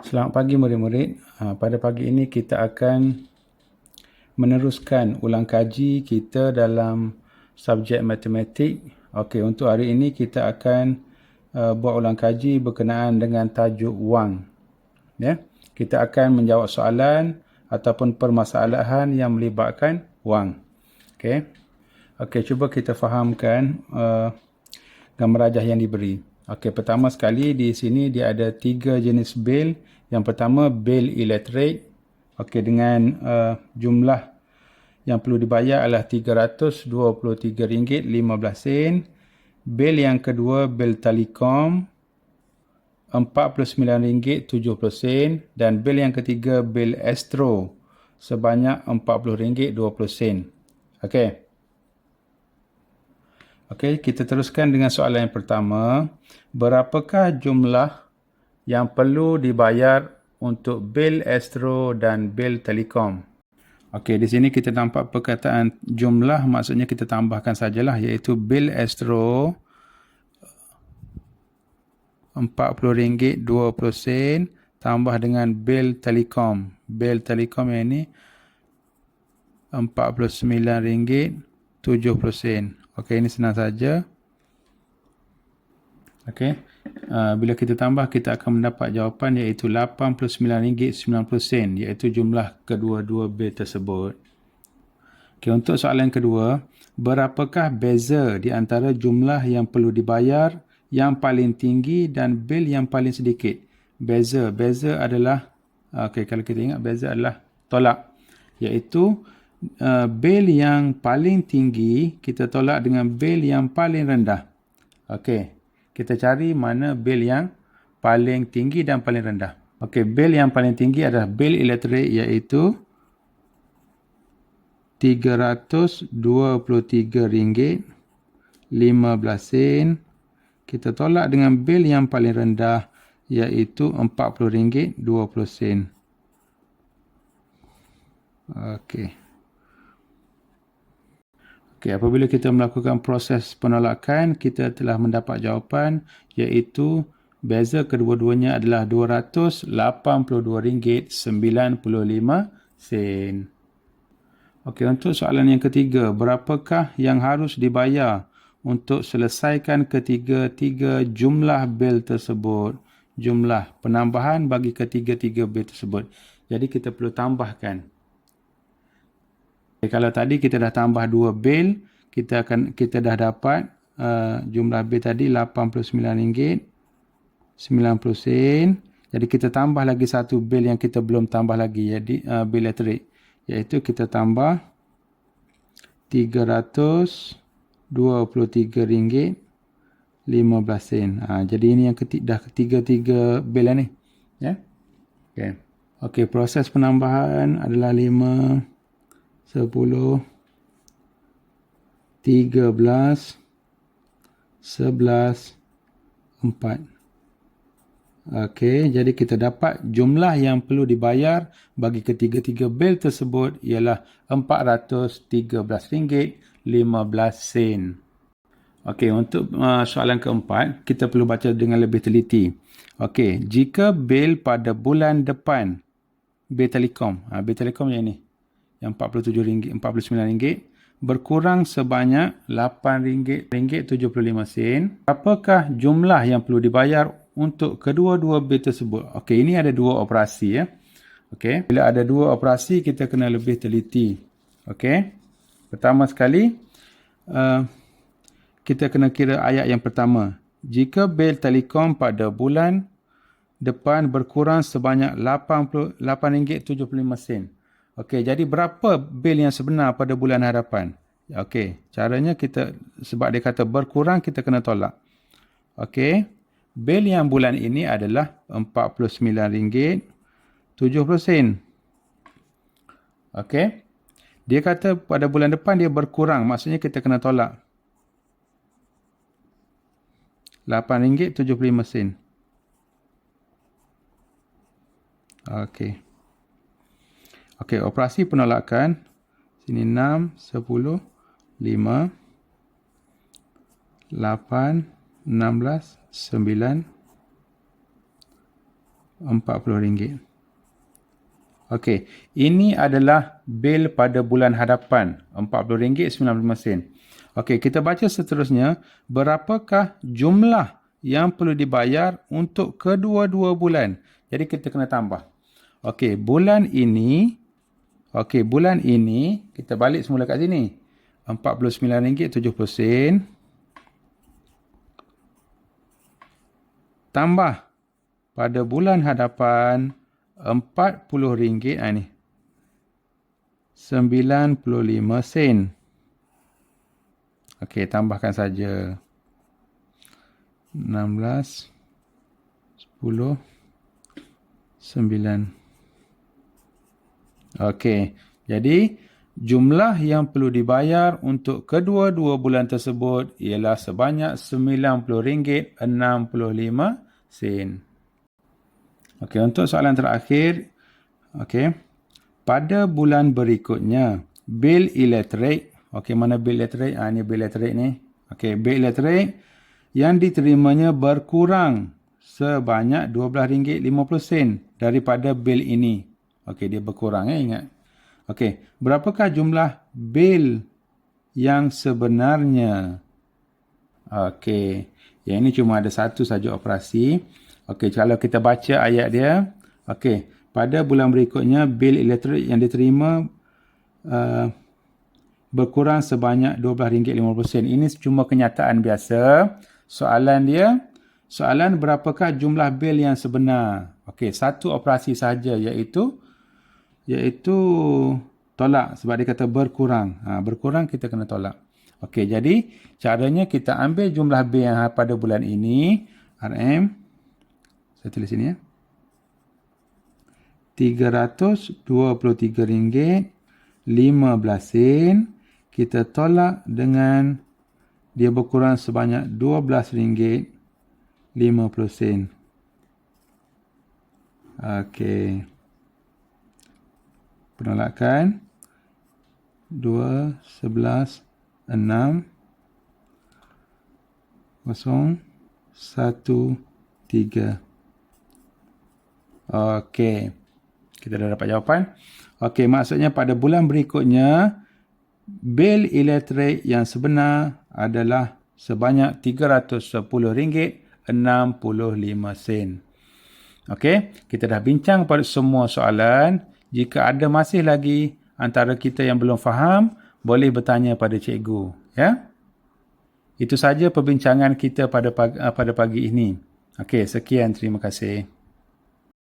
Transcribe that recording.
Selamat pagi murid-murid. Pada pagi ini kita akan meneruskan ulang kaji kita dalam subjek matematik. Okey, untuk hari ini kita akan buat ulang kaji berkenaan dengan tajuk wang. Ya. Kita akan menjawab soalan ataupun permasalahan yang melibatkan wang. Okey. Okey, cuba kita fahamkan gambar rajah yang diberi. Okey, pertama sekali di sini dia ada 3 jenis bil. Yang pertama bil elektrik. Okey, dengan jumlah yang perlu dibayar adalah RM323.15. Bil yang kedua bil telekom RM49.70 dan bil yang ketiga bil Astro sebanyak RM40.20. Okey. Okey, kita teruskan dengan soalan yang pertama. Berapakah jumlah yang perlu dibayar untuk bil Astro dan bil telekom? Okey, di sini kita nampak perkataan jumlah, maksudnya kita tambahkan sajalah, iaitu bil Astro RM40.20 tambah dengan bil telekom. Bil telekom yang ini RM49.70. Okey, ini senang saja. Okey. Bila kita tambah, kita akan mendapat jawapan iaitu RM89.90, iaitu jumlah kedua-dua bil tersebut. Okey, untuk soalan kedua, berapakah beza di antara jumlah yang perlu dibayar yang paling tinggi dan bil yang paling sedikit? Beza adalah, okey, kalau kita ingat, beza adalah tolak, iaitu bil yang paling tinggi kita tolak dengan bil yang paling rendah. Okey, kita cari mana bil yang paling tinggi dan paling rendah. Okey, bil yang paling tinggi adalah bil elektrik, iaitu RM323.15. Kita tolak dengan bil yang paling rendah, iaitu RM40.20. Okey. Okey, apabila kita melakukan proses penolakan, kita telah mendapat jawapan, iaitu beza kedua-duanya adalah RM282.95. Okey, untuk soalan yang ketiga, berapakah yang harus dibayar untuk selesaikan ketiga-tiga jumlah bil tersebut? Jumlah penambahan bagi ketiga-tiga bil tersebut. Jadi kita perlu tambahkan. Okay, kalau tadi kita dah tambah 2 bil, kita dah dapat jumlah bil tadi RM89.90. Jadi kita tambah lagi satu bil yang kita belum tambah lagi, jadi bil elektrik, iaitu kita tambah RM323.15. Jadi ini yang dah ketiga-tiga bil ni, ya. Okey. Okey, proses penambahan adalah 5, 10, 13, 11, 4. Okey, jadi kita dapat jumlah yang perlu dibayar bagi ketiga-tiga bil tersebut ialah RM413.15. Okey, untuk soalan keempat, kita perlu baca dengan lebih teliti. Okey, jika bil pada bulan depan, bil telekom yang ini, yang RM47, RM49, berkurang sebanyak RM8.75. Apakah jumlah yang perlu dibayar untuk kedua-dua bil tersebut? Okey, ini ada dua operasi, ya. Okey, bila ada dua operasi, kita kena lebih teliti. Okey, pertama sekali, kita kena kira ayat yang pertama. Jika bil telekom pada bulan depan berkurang sebanyak RM8.75. Okey, jadi berapa bil yang sebenar pada bulan hadapan? Okey, caranya kita, sebab dia kata berkurang, kita kena tolak. Okey, bil yang bulan ini adalah RM49.70. Okey, dia kata pada bulan depan dia berkurang, maksudnya kita kena tolak RM8.75. Okey. Okey, operasi penolakan. Sini 6, 10, 5, 8, 16, 9, RM40. Okey, ini adalah bil pada bulan hadapan, RM40.95. Okey, kita baca seterusnya, berapakah jumlah yang perlu dibayar untuk kedua-dua bulan? Jadi kita kena tambah. Okey, bulan ini, kita balik semula kat sini. RM49.70 tambah pada bulan hadapan RM40 ni. 95 sen. Okey, tambahkan saja. 16 10 9. Okey. Jadi jumlah yang perlu dibayar untuk kedua-dua bulan tersebut ialah sebanyak RM90.65. Okey, untuk soalan terakhir, okey, pada bulan berikutnya, bil elektrik, okey, mana bil elektrik? Ini bil elektrik ni. Okey, bil elektrik yang diterimanya berkurang sebanyak RM12.50 daripada bil ini. Okey, dia berkurang, ingat. Okey, berapakah jumlah bil yang sebenarnya? Okey, yang ini cuma ada satu saja operasi. Okey, kalau kita baca ayat dia, okey, pada bulan berikutnya bil elektrik yang diterima berkurang sebanyak RM12.50. Ini cuma kenyataan biasa. Soalan berapakah jumlah bil yang sebenar? Okey, satu operasi saja, iaitu tolak, sebab dia kata berkurang. Berkurang kita kena tolak. Okey, jadi caranya kita ambil jumlah bil yang pada bulan ini, RM, saya tulis sini ya, RM323.15. Kita tolak dengan dia berkurang sebanyak RM12.50. Okey. Penolakan 2, 11, 6, 0, 1, 3. Okey. Kita dah dapat jawapan. Okey, maksudnya pada bulan berikutnya, bil elektrik yang sebenar adalah sebanyak RM310.65. Okey, kita dah bincang pada semua soalan. Jika ada masih lagi antara kita yang belum faham, boleh bertanya pada cikgu. Ya? Itu saja perbincangan kita pada pagi ini. Okey, sekian, terima kasih.